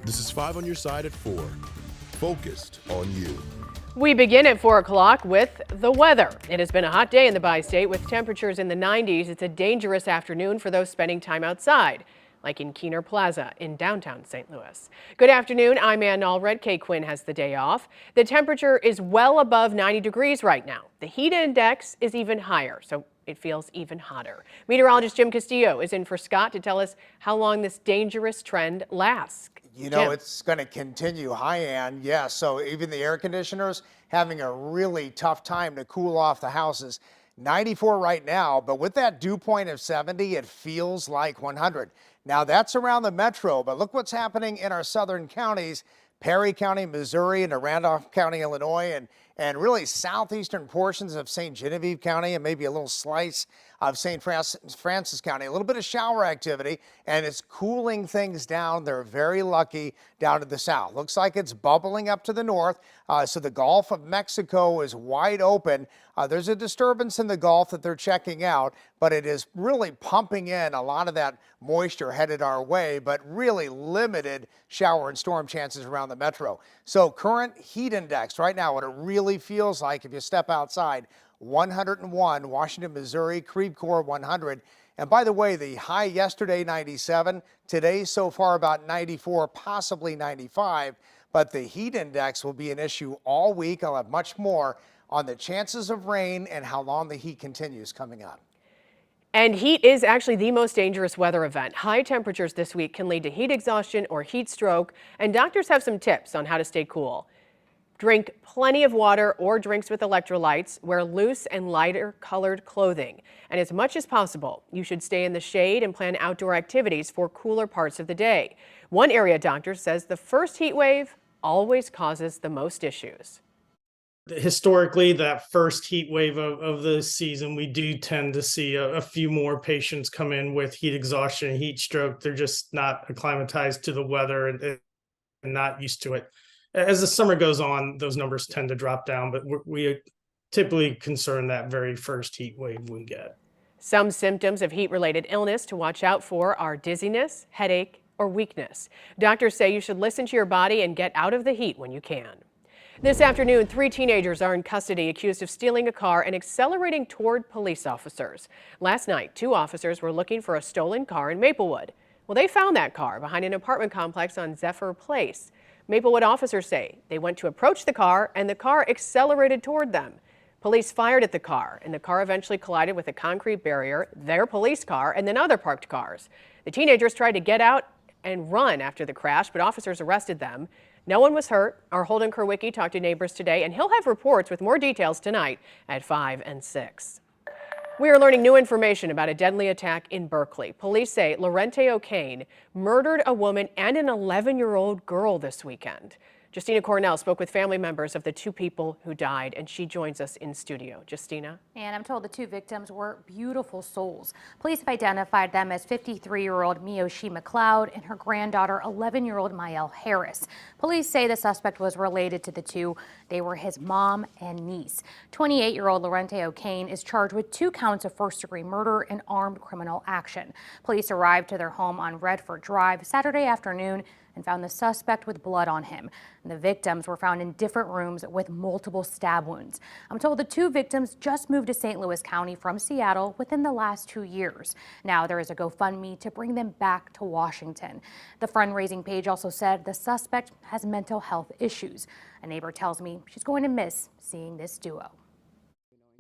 This is 5 on your side at 4. Focused on you. We begin at 4 o'clock with the weather. It has been a hot day in the bi-state with temperatures in the 90s. It's a dangerous afternoon for those spending time outside, like in Keener Plaza in downtown St. Louis. Good afternoon. I'm Ann Allred. Kay Quinn has the day off. The temperature is well above 90 degrees right now. The heat index is even higher, so it feels even hotter. Meteorologist Jim Castillo is in for Scott to tell us how long this dangerous trend lasts. You know, Jim. it's going to continue. Hi, Ann. Yeah, so even the air conditioners having a really tough time to cool off the houses. 94 right now, but with that dew point of 70, it feels like 100. Now, that's around the metro, but look what's happening in our southern counties. Perry County, Missouri, and Randolph County, Illinois, and really southeastern portions of St. Genevieve County and maybe a little slice of St. Francis County. A little bit of shower activity, and it's cooling things down. They're very lucky down to the south. Looks like it's bubbling up to the north, so the Gulf of Mexico is wide open. There's a disturbance in the Gulf that they're checking out, but it is really pumping in a lot of that moisture headed our way, but really limited shower and storm chances around the metro. So current heat index right now, what it really feels like if you step outside, 101, Washington, Missouri, Creve Coeur 100. And by the way, the high yesterday 97, today so far about 94, possibly 95. But the heat index will be an issue all week. I'll have much more on the chances of rain and how long the heat continues coming up. And heat is actually the most dangerous weather event. High temperatures this week can lead to heat exhaustion or heat stroke, and doctors have some tips on how to stay cool. Drink plenty of water or drinks with electrolytes. Wear loose and lighter colored clothing. And as much as possible, you should stay in the shade and plan outdoor activities for cooler parts of the day. One area doctor says the first heat wave always causes the most issues. Historically, that first heat wave of the season, we do tend to see a few more patients come in with heat exhaustion and heat stroke. They're just not acclimatized to the weather and not used to it. As the summer goes on, those numbers tend to drop down, but we are typically concerned that very first heat wave we get. Some symptoms of heat-related illness to watch out for are dizziness, headache, or weakness. Doctors say you should listen to your body and get out of the heat when you can. This afternoon, 3 teenagers are in custody accused of stealing a car and accelerating toward police officers. Last night, 2 officers were looking for a stolen car in Maplewood. Well, they found that car behind an apartment complex on Zephyr Place. Maplewood officers say they went to approach the car and the car accelerated toward them. Police fired at the car and the car eventually collided with a concrete barrier, their police car, and then other parked cars. The teenagers tried to get out and run after the crash, but officers arrested them. No one was hurt. Our Holden Kerwicki talked to neighbors today, and he'll have reports with more details tonight at 5 and 6. We are learning new information about a deadly attack in Berkeley. Police say Lorente O'Kane murdered a woman and an 11-year-old girl this weekend. Justina Cornell spoke with family members of the 2 people who died, and she joins us in studio. Justina? And I'm told the 2 victims were beautiful souls. Police have identified them as 53-year-old Miyoshi McLeod and her granddaughter, 11-year-old Mael Harris. Police say the suspect was related to the 2. They were his mom and niece. 28-year-old Lorente O'Kane is charged with 2 counts of first-degree murder and armed criminal action. Police arrived to their home on Redford Drive Saturday afternoon and found the suspect with blood on him. And the victims were found in different rooms with multiple stab wounds. I'm told the 2 victims just moved to St. Louis County from Seattle within the last 2 years. Now there is a GoFundMe to bring them back to Washington. The fundraising page also said the suspect has mental health issues. A neighbor tells me she's going to miss seeing this duo.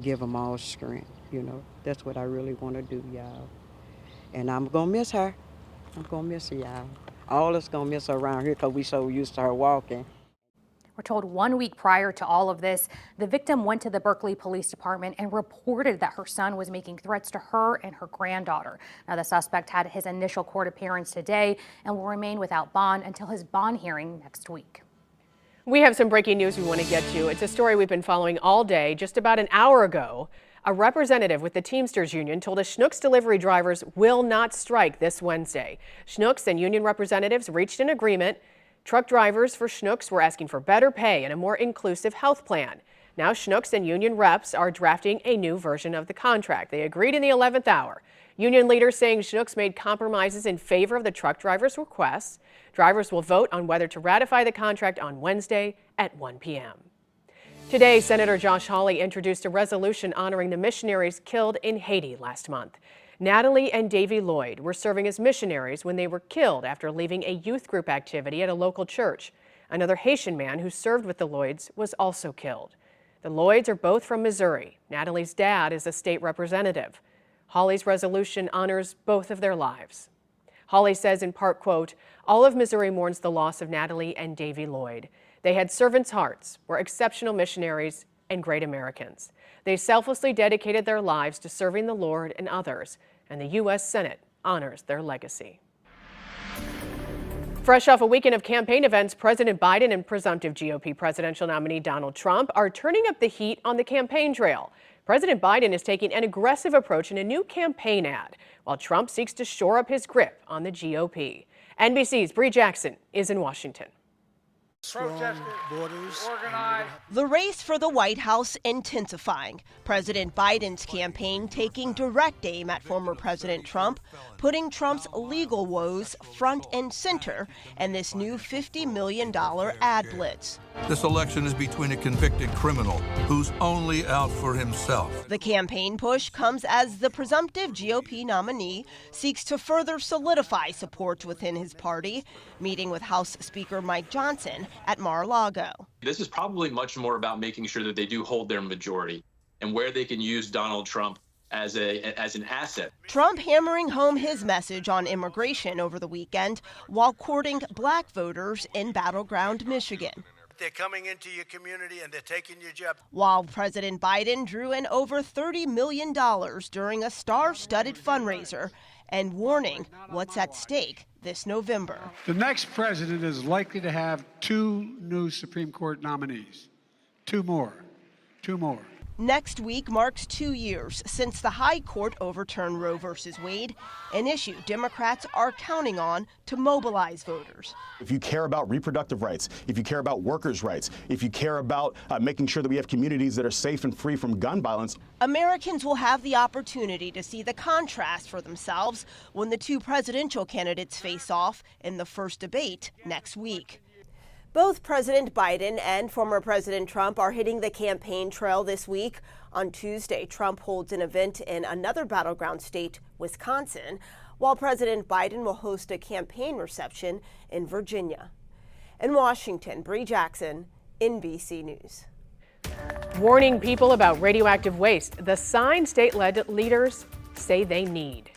Give them all strength, That's what I really want to do, y'all. And I'm going to miss her. I'm going to miss her, y'all. All of us going to miss her around here because we so used to her walking. We're told 1 week prior to all of this, the victim went to the Berkeley Police Department and reported that her son was making threats to her and her granddaughter. Now, the suspect had his initial court appearance today and will remain without bond until his bond hearing next week. We have some breaking news we want to get to. It's a story we've been following all day. Just about an hour ago, a representative with the Teamsters Union told us Schnucks delivery drivers will not strike this Wednesday. Schnucks and union representatives reached an agreement. Truck drivers for Schnucks were asking for better pay and a more inclusive health plan. Now Schnucks and union reps are drafting a new version of the contract. They agreed in the 11th hour. Union leaders saying Schnucks made compromises in favor of the truck drivers' requests. Drivers will vote on whether to ratify the contract on Wednesday at 1 p.m. Today, Senator Josh Hawley introduced a resolution honoring the missionaries killed in Haiti last month. Natalie and Davy Lloyd were serving as missionaries when they were killed after leaving a youth group activity at a local church. Another Haitian man who served with the Lloyds was also killed. The Lloyds are both from Missouri. Natalie's dad is a state representative. Hawley's resolution honors both of their lives. Hawley says in part, quote, "All of Missouri mourns the loss of Natalie and Davy Lloyd. They had servants' hearts, were exceptional missionaries, and great Americans. They selflessly dedicated their lives to serving the Lord and others, and the U.S. Senate honors their legacy." Fresh off a weekend of campaign events, President Biden and presumptive GOP presidential nominee Donald Trump are turning up the heat on the campaign trail. President Biden is taking an aggressive approach in a new campaign ad, while Trump seeks to shore up his grip on the GOP. NBC's Bree Jackson is in Washington. The race for the White House intensifying. President Biden's campaign taking direct aim at former President Trump, putting Trump's legal woes front and center, and this new $50 million ad blitz. This election is between a convicted criminal who's only out for himself. The campaign push comes as the presumptive GOP nominee seeks to further solidify support within his party, meeting with House Speaker Mike Johnson at Mar-a-Lago. This is probably much more about making sure that they do hold their majority and where they can use Donald Trump as an asset. Trump hammering home his message on immigration over the weekend while courting black voters in battleground Michigan. They're coming into your community and they're taking your job. While President Biden drew in over $30 million during a star-studded fundraiser and warning what's at stake this November. The next president is likely to have 2 new Supreme Court nominees. 2 more. Next week marks 2 years since the High Court overturned Roe v. Wade, an issue Democrats are counting on to mobilize voters. If you care about reproductive rights, if you care about workers' rights, if you care about making sure that we have communities that are safe and free from gun violence, Americans will have the opportunity to see the contrast for themselves when the 2 presidential candidates face off in the first debate next week. Both President Biden and former President Trump are hitting the campaign trail this week. On Tuesday, Trump holds an event in another battleground state, Wisconsin, while President Biden will host a campaign reception in Virginia. In Washington, Bree Jackson, NBC News. Warning people about radioactive waste, the sign state leaders say they need.